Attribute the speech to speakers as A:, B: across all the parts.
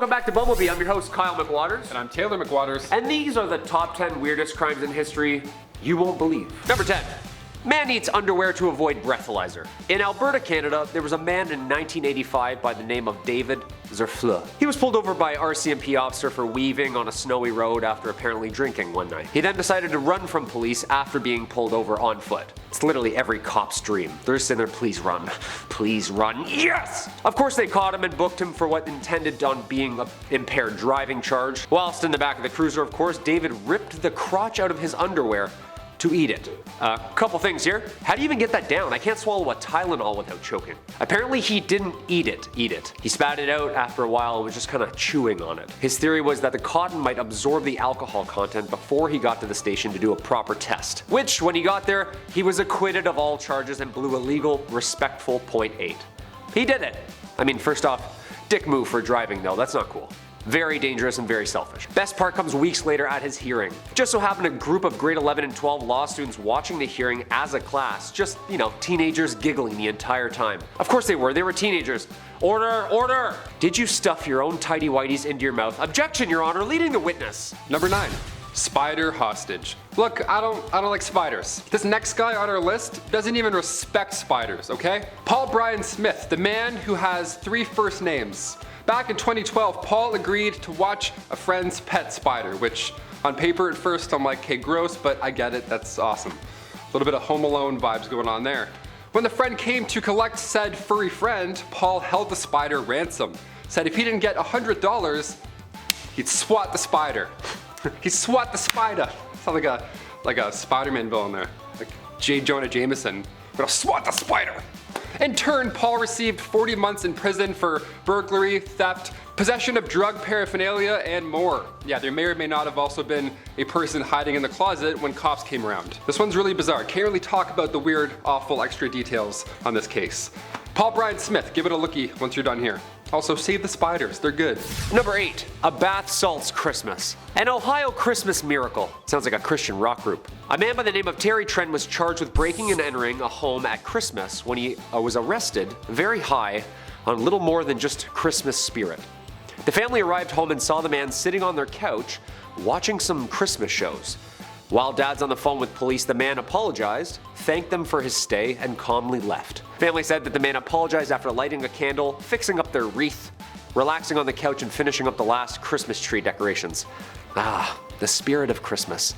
A: Welcome back to Bumblebee. I'm your host, Kyle McWaters.
B: And I'm Taylor McWaters.
A: And these are the top 10 weirdest crimes in history you won't believe. Number 10. Man eats underwear to avoid breathalyzer. In Alberta, Canada, there was a man in 1985 by the name of David Zerfleur. He was pulled over by an RCMP officer for weaving on a snowy road after apparently drinking one night. He then decided to run from police after being pulled over on foot. It's literally every cop's dream. They're just sitting there, please run, yes! Of course they caught him and booked him for what intended on being an impaired driving charge. Whilst in the back of the cruiser, of course, David ripped the crotch out of his underwear to eat it. Couple things here. How do you even get that down? I can't swallow a Tylenol without choking. Apparently he didn't eat it. He spat it out after a while and was just kind of chewing on it. His theory was that the cotton might absorb the alcohol content before he got to the station to do a proper test. Which, when he got there, he was acquitted of all charges and blew a legal, respectful .8. He did it. I mean, first off, dick move for driving though, that's not cool. Very dangerous and very selfish. Best part comes weeks later at his hearing. Just so happened a group of grade 11 and 12 law students watching the hearing as a class, just, teenagers giggling the entire time. Of course they were teenagers. Order, order! Did you stuff your own tidy whities into your mouth? Objection, Your Honor, leading the witness.
B: Number 9. Spider hostage. Look, I don't like spiders. This next guy on our list doesn't even respect spiders, okay? Paul Brian Smith, the man who has 3 first names. Back in 2012, Paul agreed to watch a friend's pet spider, which on paper at first I'm like, okay, gross, but I get it, that's awesome. A little bit of Home Alone vibes going on there. When the friend came to collect said furry friend, Paul held the spider ransom. Said if he didn't get $100, he'd swat the spider. He'd swat the spider. Sounds like a Spider-Man villain there. Like J. Jonah Jameson. I'm gonna swat the spider. In turn, Paul received 40 months in prison for burglary, theft, possession of drug paraphernalia, and more. Yeah, there may or may not have also been a person hiding in the closet when cops came around. This one's really bizarre. Can't really talk about the weird, awful extra details on this case. Paul Brian Smith, give it a lookie once you're done here. Also, save the spiders, they're good.
A: Number 8. A bath salts Christmas. An Ohio Christmas miracle. Sounds like a Christian rock group. A man by the name of Terry Trent was charged with breaking and entering a home at Christmas when he was arrested very high on little more than just Christmas spirit. The family arrived home and saw the man sitting on their couch watching some Christmas shows. While Dad's on the phone with police, the man apologized, thanked them for his stay, and calmly left. Family said that the man apologized after lighting a candle, fixing up their wreath, relaxing on the couch, and finishing up the last Christmas tree decorations. Ah, the spirit of Christmas.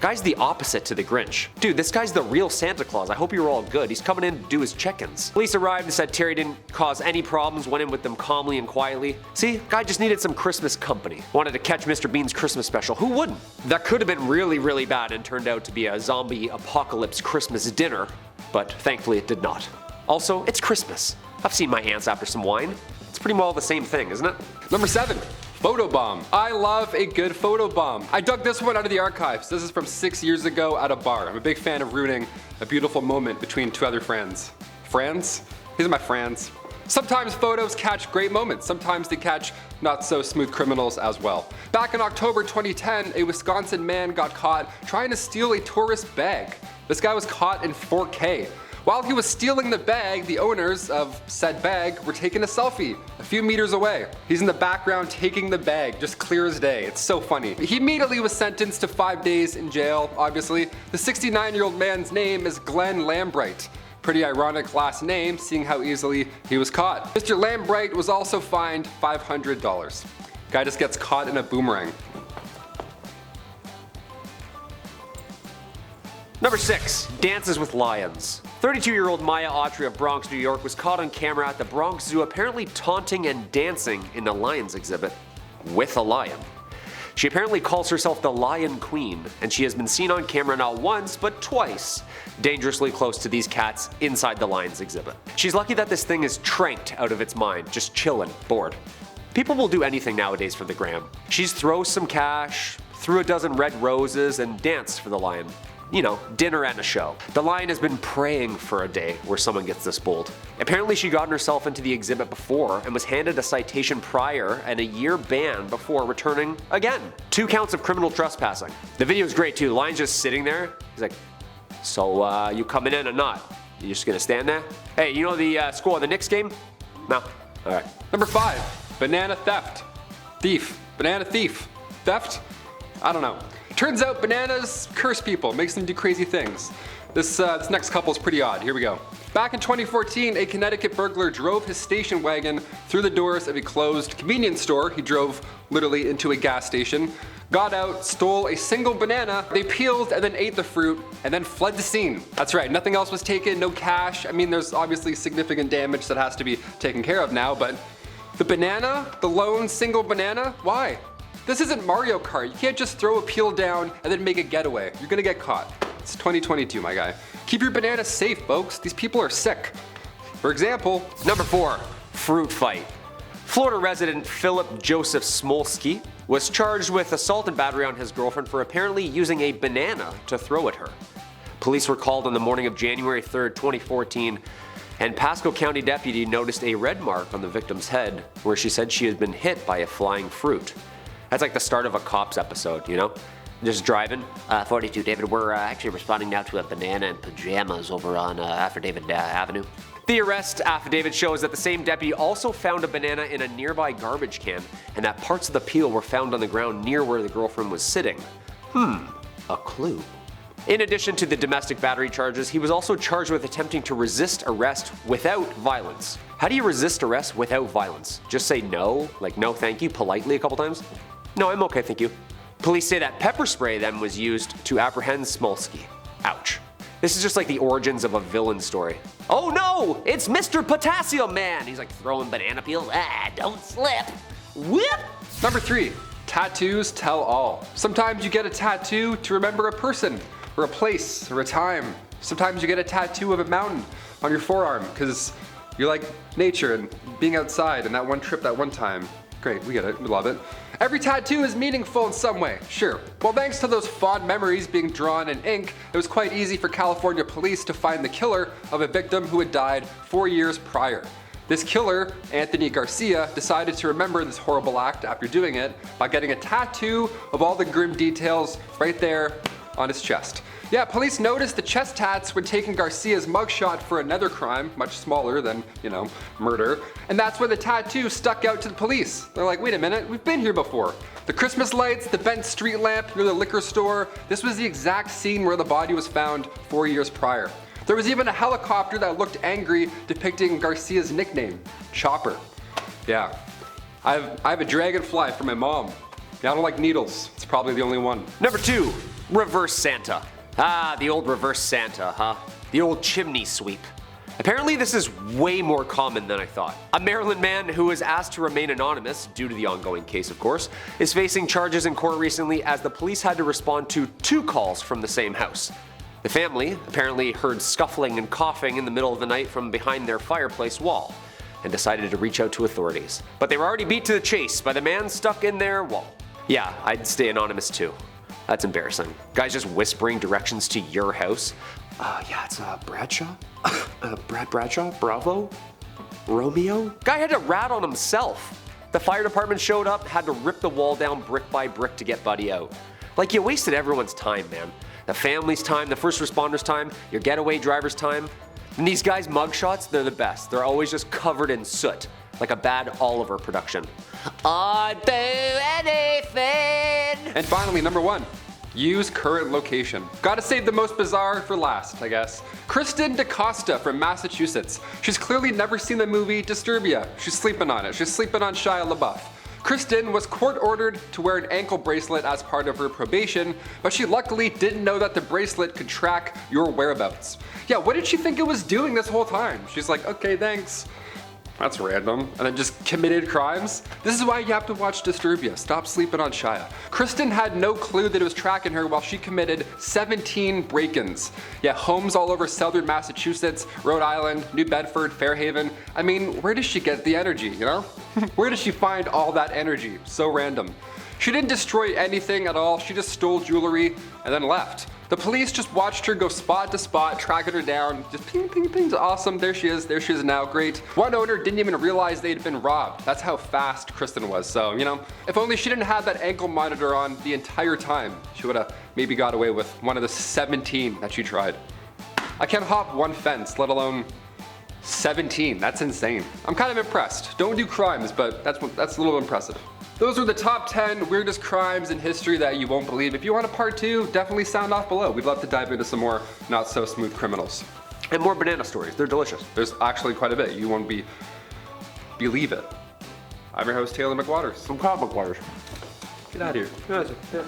A: Guy's the opposite to the Grinch. Dude, this guy's the real Santa Claus. I hope you're all good. He's coming in to do his check-ins. Police arrived and said Terry didn't cause any problems, went in with them calmly and quietly. See, guy just needed some Christmas company. Wanted to catch Mr. Bean's Christmas special. Who wouldn't? That could have been really, really bad and turned out to be a zombie apocalypse Christmas dinner, but thankfully it did not. Also, it's Christmas. I've seen my aunts after some wine. It's pretty well the same thing, isn't it?
B: Number 7. Photobomb. I love a good photobomb. I dug this one out of the archives. This is from 6 years ago at a bar. I'm a big fan of ruining a beautiful moment between 2 other friends. Friends? These are my friends. Sometimes photos catch great moments. Sometimes they catch not so smooth criminals as well. Back in October 2010, a Wisconsin man got caught trying to steal a tourist bag. This guy was caught in 4K. While he was stealing the bag, the owners of said bag were taking a selfie a few meters away. He's in the background taking the bag, just clear as day. It's so funny. He immediately was sentenced to 5 days in jail, obviously. The 69-year-old man's name is Glenn Lambright. Pretty ironic last name, seeing how easily he was caught. Mr. Lambright was also fined $500. Guy just gets caught in a boomerang.
A: Number 6. Dances with lions. 32-year-old Maya Autry of Bronx, New York was caught on camera at the Bronx Zoo apparently taunting and dancing in a lions exhibit with a lion. She apparently calls herself the Lion Queen, and she has been seen on camera not once but twice, dangerously close to these cats inside the lions exhibit. She's lucky that this thing is tranked out of its mind, just chillin', bored. People will do anything nowadays for the gram. She's thrown some cash, threw a dozen red roses, and danced for the lion. You know, dinner and a show. The lion has been praying for a day where someone gets this bold. Apparently she gotten herself into the exhibit before and was handed a citation prior and a year ban before returning again. 2 counts of criminal trespassing. The video is great too. The lion's just sitting there. He's like, so you coming in or not? You just gonna stand there? Hey, you know the score of the Knicks game? No? Alright.
B: Number 5. Banana theft. Thief. Banana thief. Theft? I don't know. Turns out bananas curse people, makes them do crazy things. This next couple is pretty odd. Here we go. Back in 2014, a Connecticut burglar drove his station wagon through the doors of a closed convenience store. He drove literally into a gas station, got out, stole a single banana, they peeled and then ate the fruit, and then fled the scene. That's right, nothing else was taken, no cash. I mean, there's obviously significant damage that has to be taken care of now, but the banana, the lone single banana, why? This isn't Mario Kart. You can't just throw a peel down and then make a getaway. You're gonna get caught. It's 2022, my guy. Keep your bananas safe, folks. These people are sick. For example,
A: Number 4, fruit fight. Florida resident Philip Joseph Smolsky was charged with assault and battery on his girlfriend for apparently using a banana to throw at her. Police were called on the morning of January 3rd, 2014, and Pasco County deputy noticed a red mark on the victim's head where she said she had been hit by a flying fruit. That's like the start of a Cops episode, you know? Just driving. 42 David, we're actually responding now to a banana in pajamas over on Affidavit Avenue. The arrest affidavit shows that the same deputy also found a banana in a nearby garbage can and that parts of the peel were found on the ground near where the girlfriend was sitting. A clue. In addition to the domestic battery charges, he was also charged with attempting to resist arrest without violence. How do you resist arrest without violence? Just say no, like no thank you, politely a couple times? No, I'm okay, thank you. Police say that pepper spray then was used to apprehend Smolsky. Ouch. This is just like the origins of a villain story. Oh no, it's Mr. Potassium Man. He's like throwing banana peels. Don't slip. Whip.
B: Number 3, tattoos tell all. Sometimes you get a tattoo to remember a person, or a place, or a time. Sometimes you get a tattoo of a mountain on your forearm because you like nature and being outside and that one trip that one time. Great, we get it, we love it. Every tattoo is meaningful in some way, sure. Well, thanks to those fond memories being drawn in ink, it was quite easy for California police to find the killer of a victim who had died 4 years prior. This killer, Anthony Garcia, decided to remember this horrible act after doing it by getting a tattoo of all the grim details right there on his chest. Yeah, police noticed the chest tats when taking Garcia's mugshot for another crime, much smaller than, murder, and that's when the tattoo stuck out to the police. They're like, wait a minute, we've been here before. The Christmas lights, the bent street lamp near the liquor store, this was the exact scene where the body was found 4 years prior. There was even a helicopter that looked angry depicting Garcia's nickname, Chopper. Yeah, I have a dragonfly for my mom. Yeah, I don't like needles, it's probably the only one.
A: Number 2, reverse Santa. The old reverse Santa, huh? The old chimney sweep. Apparently this is way more common than I thought. A Maryland man who was asked to remain anonymous, due to the ongoing case of course, is facing charges in court recently as the police had to respond to 2 calls from the same house. The family apparently heard scuffling and coughing in the middle of the night from behind their fireplace wall and decided to reach out to authorities. But they were already beat to the chase by the man stuck in their wall. Yeah, I'd stay anonymous too. That's embarrassing. Guys just whispering directions to your house. Yeah, it's Bradshaw? Brad Bradshaw? Bravo? Romeo? Guy had to rat on himself. The fire department showed up, had to rip the wall down brick by brick to get Buddy out. Like, you wasted everyone's time, man. The family's time, the first responders' time, your getaway driver's time. And these guys' mugshots, they're the best. They're always just covered in soot, like a bad Oliver production. I'd do anything.
B: And finally, number 1. Use current location. Gotta save the most bizarre for last, I guess. Kristen DaCosta from Massachusetts. She's clearly never seen the movie Disturbia. She's sleeping on it. She's sleeping on Shia LaBeouf. Kristen was court-ordered to wear an ankle bracelet as part of her probation, but she luckily didn't know that the bracelet could track your whereabouts. Yeah, what did she think it was doing this whole time? She's like, okay, thanks. That's random. And then just committed crimes? This is why you have to watch Disturbia. Stop sleeping on Shia. Kristen had no clue that it was tracking her while she committed 17 break-ins. Yeah, homes all over southern Massachusetts, Rhode Island, New Bedford, Fairhaven. I mean, where does she get the energy, you know? Where does she find all that energy? So random. She didn't destroy anything at all. She just stole jewelry and then left. The police just watched her go spot to spot, tracking her down, just ping, ping, ping, awesome, there she is now, great. One owner didn't even realize they'd been robbed. That's how fast Kristen was, so, if only she didn't have that ankle monitor on the entire time, she would've maybe got away with one of the 17 that she tried. I can't hop one fence, let alone 17, that's insane. I'm kind of impressed. Don't do crimes, but that's a little impressive. Those are the top 10 weirdest crimes in history that you won't believe. If you want a part 2, definitely sound off below. We'd love to dive into some more not so smooth criminals.
A: And more banana stories. They're delicious.
B: There's actually quite a bit. You won't believe it. I'm your host, Taylor McWaters.
A: Some comic waters.
B: Get out of here.
A: Yeah.